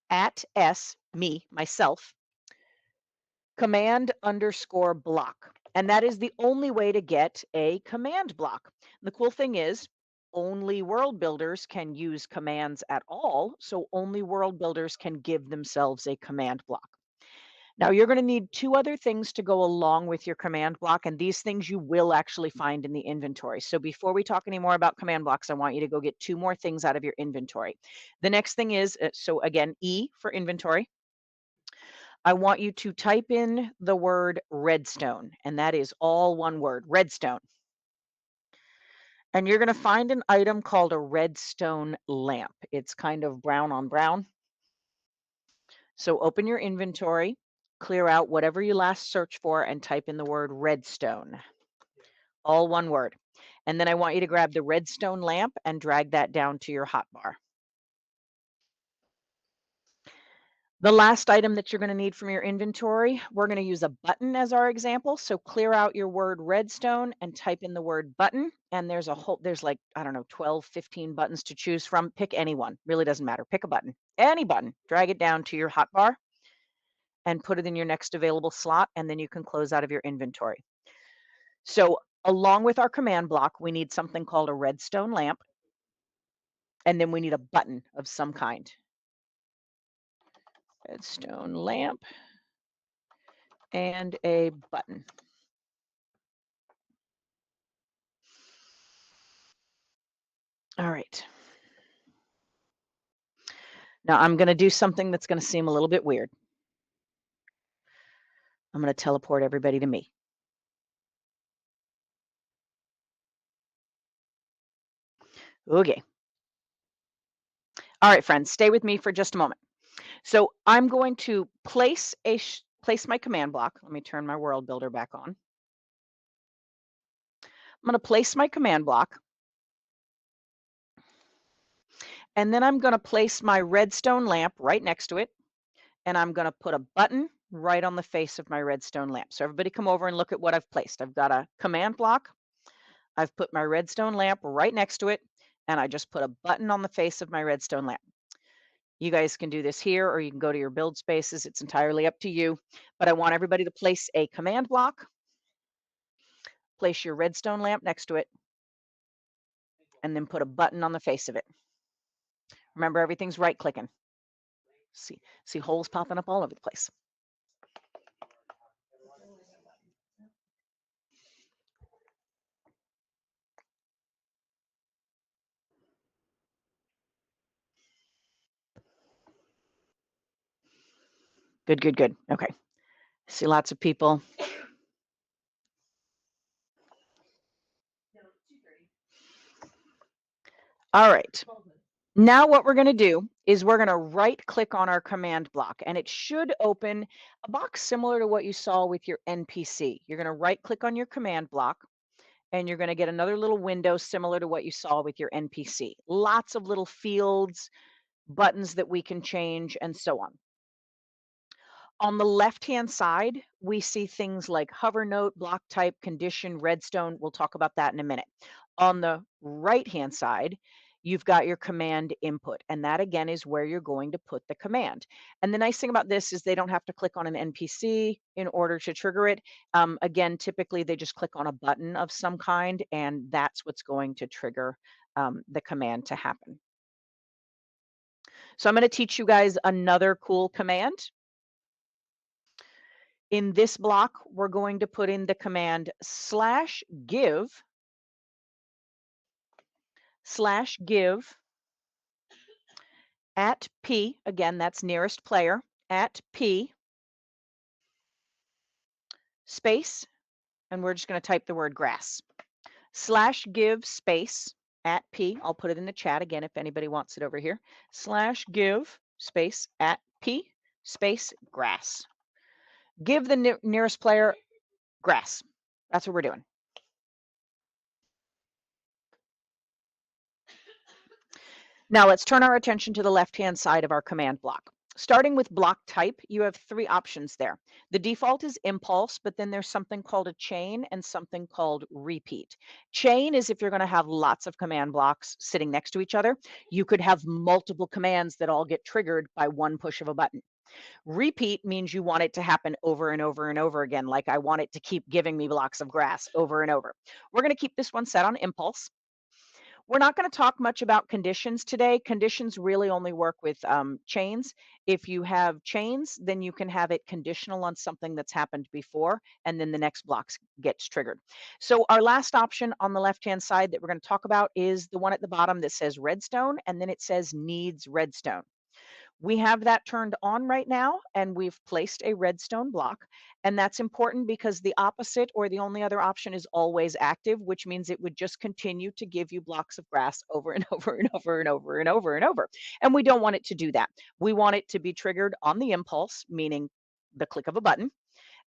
at s, me, myself, command underscore block. And that is the only way to get a command block. The cool thing is only world builders can use commands at all. So only world builders can give themselves a command block. Now you're going to need 2 other things to go along with your command block. And these things you will actually find in the inventory. So before we talk any more about command blocks, I want you to go get 2 more things out of your inventory. The next thing is, so again, E for inventory. I want you to type in the word redstone, and that is all one word, redstone. And you're going to find an item called a redstone lamp. It's kind of brown on brown. So open your inventory, clear out whatever you last searched for, and type in the word redstone, all one word. And then I want you to grab the redstone lamp and drag that down to your hotbar. The last item that you're going to need from your inventory, we're going to use a button as our example. So clear out your word redstone and type in the word button. And there's like, I don't know, 12, 15 buttons to choose from. Pick any one. Really doesn't matter. Pick a button. Any button. Drag it down to your hotbar and put it in your next available slot. And then you can close out of your inventory. So along with our command block, we need something called a redstone lamp. And then we need a button of some kind. Redstone lamp and a button. All right. Now I'm going to do something that's going to seem a little bit weird. I'm going to teleport everybody to me. Okay. All right, friends, stay with me for just a moment. So I'm going to place my command block. Let me turn my world builder back on. I'm going to place my command block. And then I'm going to place my redstone lamp right next to it. And I'm going to put a button right on the face of my redstone lamp. So everybody come over and look at what I've placed. I've got a command block. I've put my redstone lamp right next to it. And I just put a button on the face of my redstone lamp. You guys can do this here, or you can go to your build spaces. It's entirely up to you. But I want everybody to place a command block, place your redstone lamp next to it, and then put a button on the face of it. Remember, everything's right clicking. See holes popping up all over the place. Good, good, good. Okay. See lots of people. All right. Now what we're going to do is we're going to right click on our command block, and it should open a box similar to what you saw with your NPC. You're going to right click on your command block, and you're going to get another little window similar to what you saw with your NPC. Lots of little fields, buttons that we can change, and so on. On the left-hand side, we see things like hover note, block type, condition, redstone. We'll talk about that in a minute. On the right-hand side, you've got your command input, and that again is where you're going to put the command. And the nice thing about this is they don't have to click on an NPC in order to trigger it. Again, typically they just click on a button of some kind, and that's what's going to trigger the command to happen. So I'm going to teach you guys another cool command. In this block, we're going to put in the command /give at P, again, that's nearest player, at P, space, and we're just going to type the word grass. /give space at P, I'll put it in the chat again if anybody wants it over here. /give space at P, space, grass. Give the nearest player grass. That's what we're doing. Now let's turn our attention to the left-hand side of our command block. Starting with block type, you have three options there. The default is impulse, but then there's something called a chain and something called repeat. Chain is if you're going to have lots of command blocks sitting next to each other. You could have multiple commands that all get triggered by one push of a button. Repeat means you want it to happen over and over and over again, like I want it to keep giving me blocks of grass over and over. We're going to keep this one set on impulse. We're not going to talk much about conditions today. Conditions really only work with chains. If you have chains, then you can have it conditional on something that's happened before, and then the next block gets triggered. So our last option on the left-hand side that we're going to talk about is the one at the bottom that says redstone, and then it says needs redstone. We have that turned on right now, and we've placed a redstone block. And that's important because the opposite or the only other option is always active, which means it would just continue to give you blocks of grass over and over and over and over and over and over. And we don't want it to do that. We want it to be triggered on the impulse, meaning the click of a button.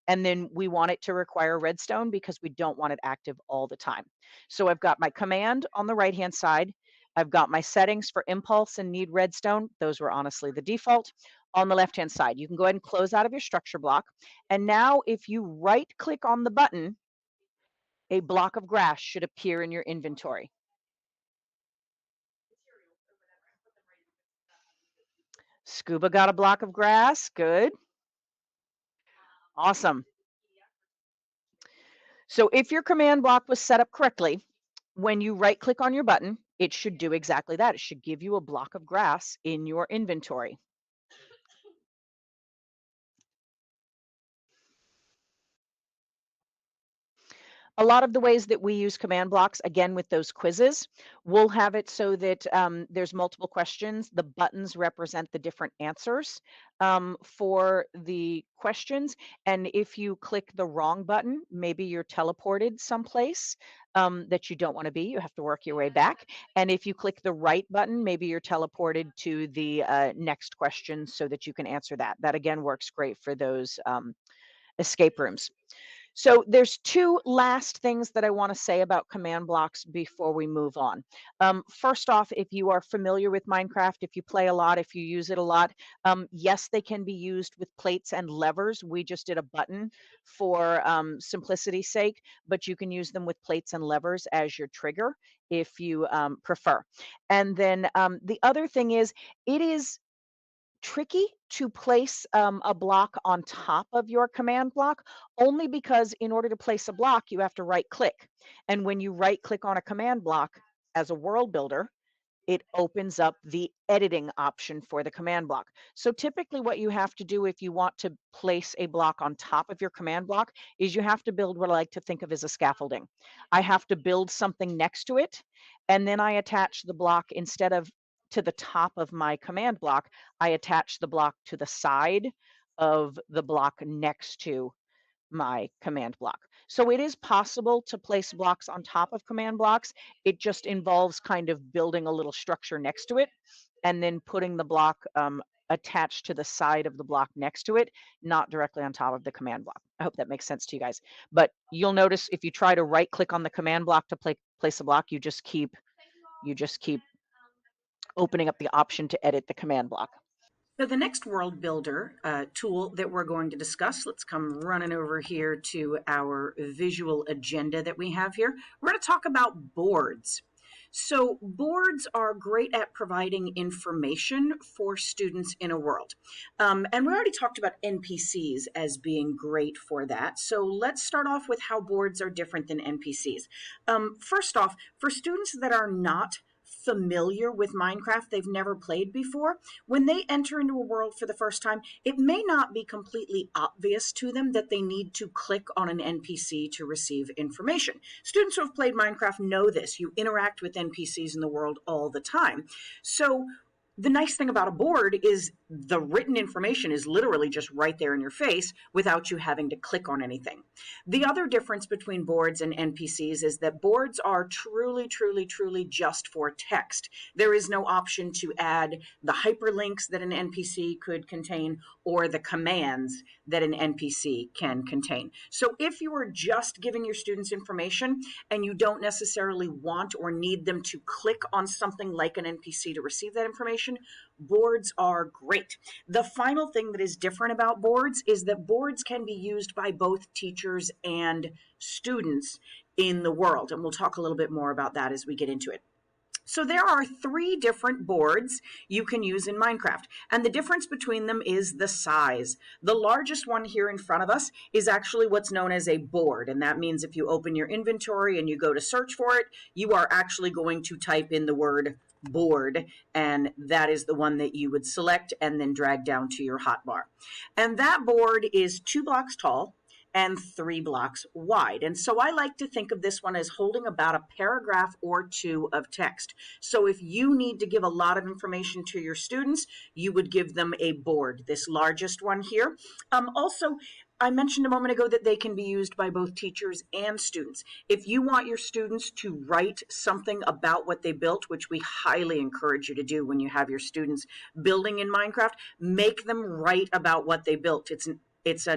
And then we want it to require redstone because we don't want it active all the time. So I've got my command on the right-hand side. I've got my settings for impulse and need redstone. Those were honestly the default. On the left-hand side, you can go ahead and close out of your structure block. And now if you right-click on the button, a block of grass should appear in your inventory. Scuba got a block of grass. Good. Awesome. So if your command block was set up correctly, when you right click on your button, it should do exactly that. It should give you a block of grass in your inventory. A lot of the ways that we use command blocks, again, with those quizzes, we'll have it so that there's multiple questions. The buttons represent the different answers for the questions. And if you click the wrong button, maybe you're teleported someplace that you don't want to be. You have to work your way back. And if you click the right button, maybe you're teleported to the next question so that you can answer that. That, again, works great for those escape rooms. So there's two last things that I want to say about command blocks before we move on. First off, if you are familiar with Minecraft, if you play a lot, if you use it a lot, yes, they can be used with plates and levers. We just did a button for simplicity's sake, but you can use them with plates and levers as your trigger if you prefer. And then the other thing is, it is tricky to place a block on top of your command block, only because in order to place a block, you have to right click. And when you right click on a command block as a world builder, it opens up the editing option for the command block. So typically what you have to do if you want to place a block on top of your command block is you have to build what I like to think of as a scaffolding. I have to build something next to it, and then I attach the block instead of to the top of my command block, I attach the block to the side of the block next to my command block. So it is possible to place blocks on top of command blocks. It just involves kind of building a little structure next to it and then putting the block attached to the side of the block next to it, not directly on top of the command block. I hope that makes sense to you guys. But you'll notice if you try to right click on the command block to place a block, you just keep opening up the option to edit the command block. So the next world builder tool that we're going to discuss, let's come running over here to our visual agenda that we have here. We're going to talk about boards. So boards are great at providing information for students in a world. And we already talked about NPCs as being great for that. So let's start off with how boards are different than NPCs. First off, for students that are not familiar with Minecraft, they've never played before, when they enter into a world for the first time, it may not be completely obvious to them that they need to click on an NPC to receive information. Students who have played Minecraft know this. You interact with NPCs in the world all the time. So the nice thing about a board is the written information is literally just right there in your face without you having to click on anything. The other difference between boards and NPCs is that boards are truly, truly, truly just for text. There is no option to add the hyperlinks that an NPC could contain or the commands that an NPC can contain. So if you are just giving your students information and you don't necessarily want or need them to click on something like an NPC to receive that information, boards are great. The final thing that is different about boards is that boards can be used by both teachers and students in the world. And we'll talk a little bit more about that as we get into it. So there are 3 different boards you can use in Minecraft, and the difference between them is the size. The largest one here in front of us is actually what's known as a board, and that means if you open your inventory and you go to search for it, you are actually going to type in the word board, and that is the one that you would select and then drag down to your hotbar. And that board is 2 blocks tall and 3 blocks wide. And so I like to think of this one as holding about a paragraph or 2 of text. So if you need to give a lot of information to your students, you would give them a board, this largest one here. Also, I mentioned a moment ago that they can be used by both teachers and students. If you want your students to write something about what they built, which we highly encourage you to do when you have your students building in Minecraft, make them write about what they built. It's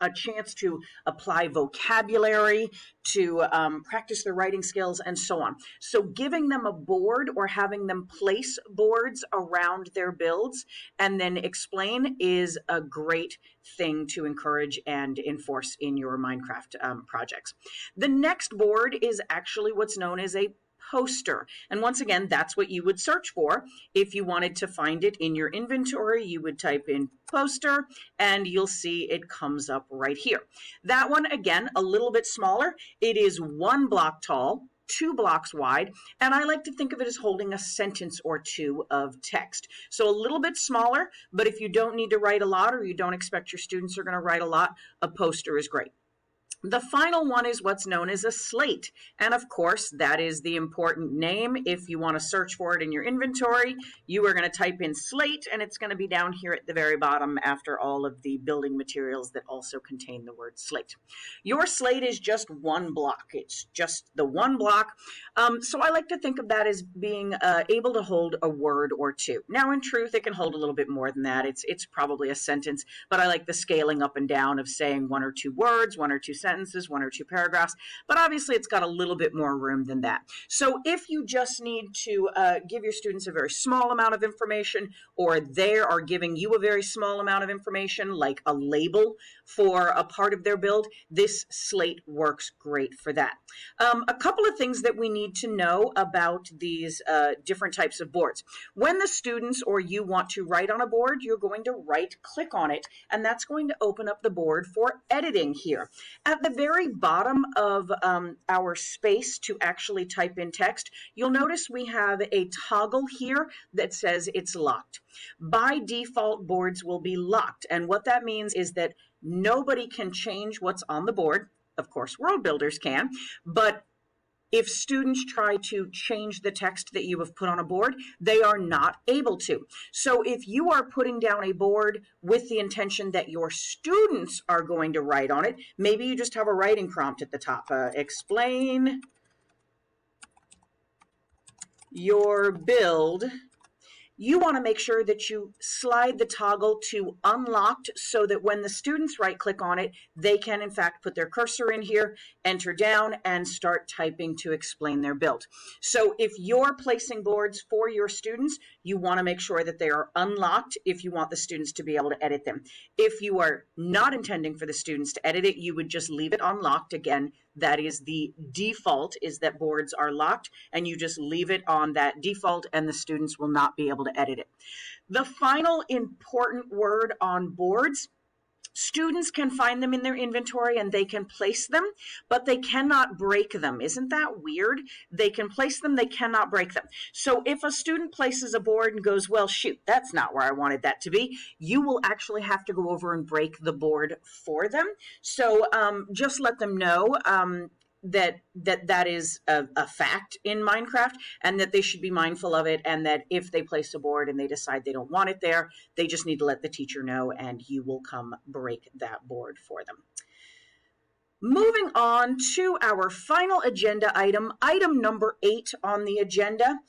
a chance to apply vocabulary, to practice their writing skills, and so on. So giving them a board or having them place boards around their builds and then explain is a great thing to encourage and enforce in your Minecraft projects. The next board is actually what's known as a poster. And once again, that's what you would search for. If you wanted to find it in your inventory, you would type in poster and you'll see it comes up right here. That one, again, a little bit smaller. It is 1 block tall, 2 blocks wide, and I like to think of it as holding a sentence or 2 of text. So a little bit smaller, but if you don't need to write a lot or you don't expect your students are going to write a lot, a poster is great. The final one is what's known as a slate. And of course, that is the important name. If you want to search for it in your inventory, you are going to type in slate, and it's going to be down here at the very bottom after all of the building materials that also contain the word slate. Your slate is just 1 block. It's just the 1 block. So I like to think of that as being able to hold a word or 2. Now, in truth, it can hold a little bit more than that. It's probably a sentence, but I like the scaling up and down of saying 1 or 2 words, 1 or 2 sentences, 1 or 2 paragraphs, but obviously it's got a little bit more room than that. So if you just need to give your students a very small amount of information, or they are giving you a very small amount of information, like a label for a part of their build, this slate works great for that. A couple of things that we need to know about these different types of boards. When the students or you want to write on a board, you're going to right-click on it, and that's going to open up the board for editing here. At the very bottom of our space to actually type in text, you'll notice we have a toggle here that says it's locked. By default, boards will be locked, and what that means is that nobody can change what's on the board. Of course, world builders can, but if students try to change the text that you have put on a board, they are not able to. So if you are putting down a board with the intention that your students are going to write on it, maybe you just have a writing prompt at the top. Explain your build. You want to make sure that you slide the toggle to unlocked so that when the students right-click on it, they can in fact put their cursor in here, enter down, and start typing to explain their build. So if you're placing boards for your students, you want to make sure that they are unlocked if you want the students to be able to edit them. If you are not intending for the students to edit it, you would just leave it unlocked. Again, that is the default, is that boards are locked, and you just leave it on that default and the students will not be able to edit it. The final important word on boards: students can find them in their inventory and they can place them, but they cannot break them. Isn't that weird? They can place them, they cannot break them. So if a student places a board and goes, well, shoot, that's not where I wanted that to be, you will actually have to go over and break the board for them. So just let them know. that is a fact in Minecraft, and that they should be mindful of it, and that if they place a board and they decide they don't want it there, they just need to let the teacher know, and you will come break that board for them. Moving on to our final agenda item, item number 8 on the agenda.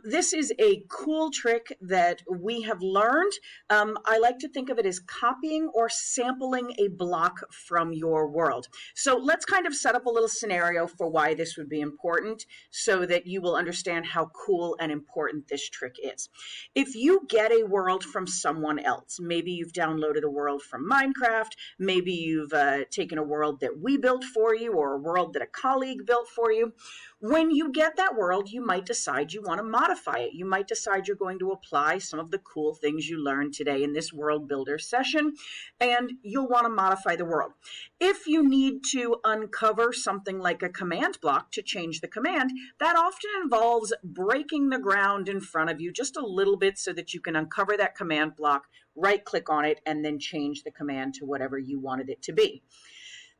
This is a cool trick that we have learned. I like to think of it as copying or sampling a block from your world. So let's kind of set up a little scenario for why this would be important so that you will understand how cool and important this trick is. If you get a world from someone else, maybe you've downloaded a world from Minecraft, maybe you've taken a world that we built for you, or a world that a colleague built for you. When you get that world, you might decide you want to modify it. You might decide you're going to apply some of the cool things you learned today in this world builder session, and you'll want to modify the world. If you need to uncover something like a command block to change the command, that often involves breaking the ground in front of you just a little bit so that you can uncover that command block, right-click on it, and then change the command to whatever you wanted it to be.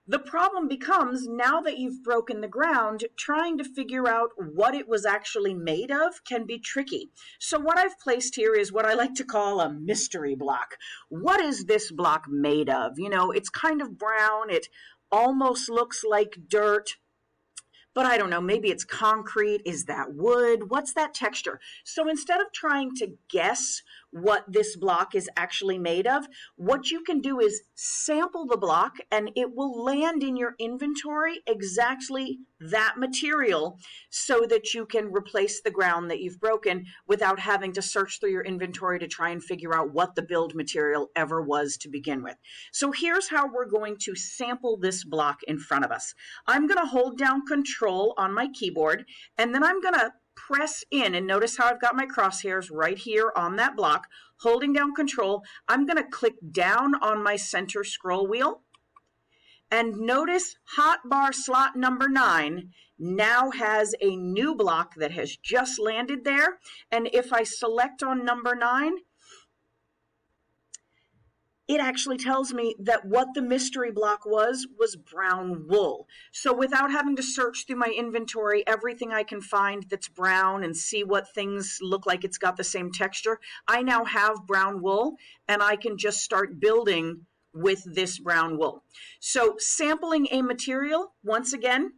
The problem becomes, now that you've broken the ground, trying to figure out what it was actually made of can be tricky. So what I've placed here is what I like to call a mystery block. What is this block made of? You know, it's kind of brown. It almost looks like dirt, but I don't know, maybe it's concrete. Is that wood? What's that texture? So instead of trying to guess what this block is actually made of, what you can do is sample the block, and it will land in your inventory exactly that material so that you can replace the ground that you've broken without having to search through your inventory to try and figure out what the build material ever was to begin with. So here's how we're going to sample this block in front of us. I'm going to hold down Control on my keyboard, and then I'm going to press in, and notice how I've got my crosshairs right here on that block. Holding down Control, I'm going to click down on my center scroll wheel, and notice hotbar slot number 9 now has a new block that has just landed there. And if I select on number 9, it actually tells me that what the mystery block was brown wool. So without having to search through my inventory, everything I can find that's brown and see what things look like it's got the same texture, I now have brown wool, and I can just start building with this brown wool. So sampling a material, once again,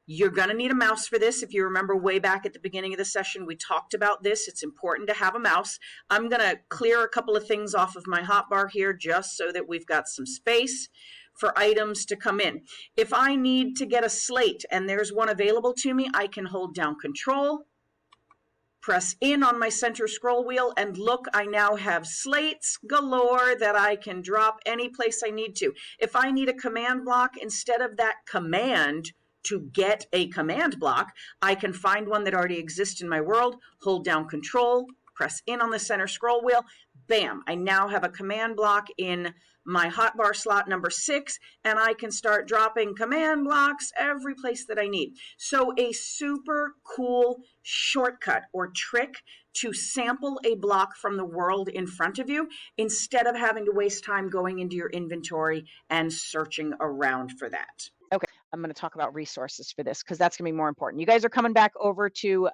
you're going to need a mouse for this. If you remember way back at the beginning of the session, we talked about this. It's important to have a mouse. I'm going to clear a couple of things off of my hotbar here just so that we've got some space for items to come in. If I need to get a slate and there's one available to me, I can hold down Control, press in on my center scroll wheel, and look, I now have slates galore that I can drop any place I need to. If I need a command block, instead of that command to get a command block, I can find one that already exists in my world, hold down Control, press in on the center scroll wheel, bam, I now have a command block in my hotbar slot number 6, and I can start dropping command blocks every place that I need. So a super cool shortcut or trick to sample a block from the world in front of you instead of having to waste time going into your inventory and searching around for that. Okay, I'm going to talk about resources for this because that's going to be more important. You guys are coming back over to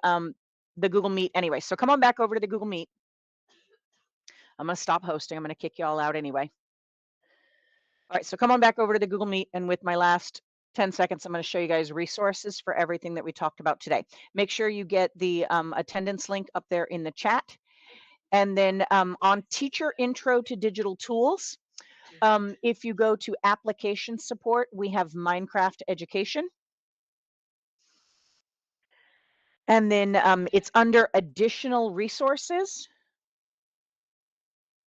the Google Meet anyway. So come on back over to the Google Meet. I'm going to stop hosting. I'm going to kick you all out anyway. All right, so come on back over to the Google Meet, and with my last 10 seconds, I'm going to show you guys resources for everything that we talked about today. Make sure you get the attendance link up there in the chat. And then on Teacher Intro to Digital Tools, if you go to Application Support, we have Minecraft Education. And then it's under Additional Resources,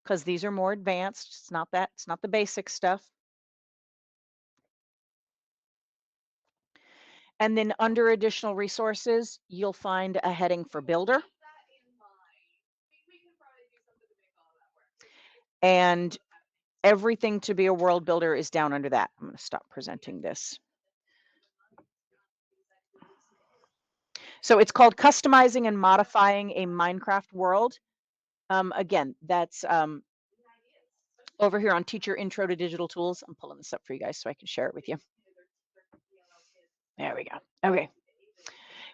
because these are more advanced. It's not the basic stuff. And then under Additional Resources, you'll find a heading for Builder. And everything to be a world builder is down under that. I'm going to stop presenting this. So it's called Customizing and Modifying a Minecraft World. Again, that's over here on Teacher Intro to Digital Tools. I'm pulling this up for you guys so I can share it with you. There we go. Okay.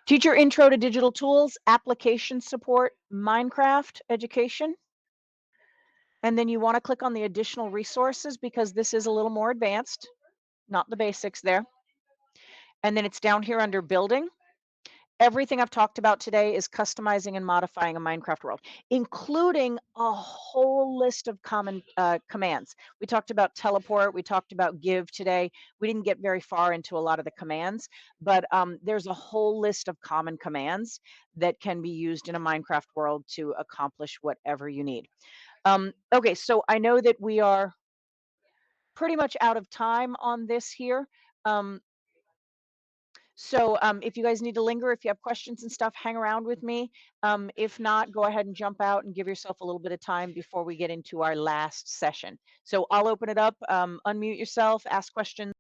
Teacher intro to digital tools, application support, Minecraft education. And then you want to click on the additional resources because this is a little more advanced, not the basics there. And then it's down here under building. Everything I've talked about today is customizing and modifying a Minecraft world, including a whole list of common commands. We talked about teleport, we talked about give today. We didn't get very far into a lot of the commands, but there's a whole list of common commands that can be used in a Minecraft world to accomplish whatever you need. Okay, so I know that we are pretty much out of time on this here. So if you guys need to linger, if you have questions and stuff, hang around with me. If not, go ahead and jump out and give yourself a little bit of time before we get into our last session. So I'll open it up, unmute yourself, ask questions.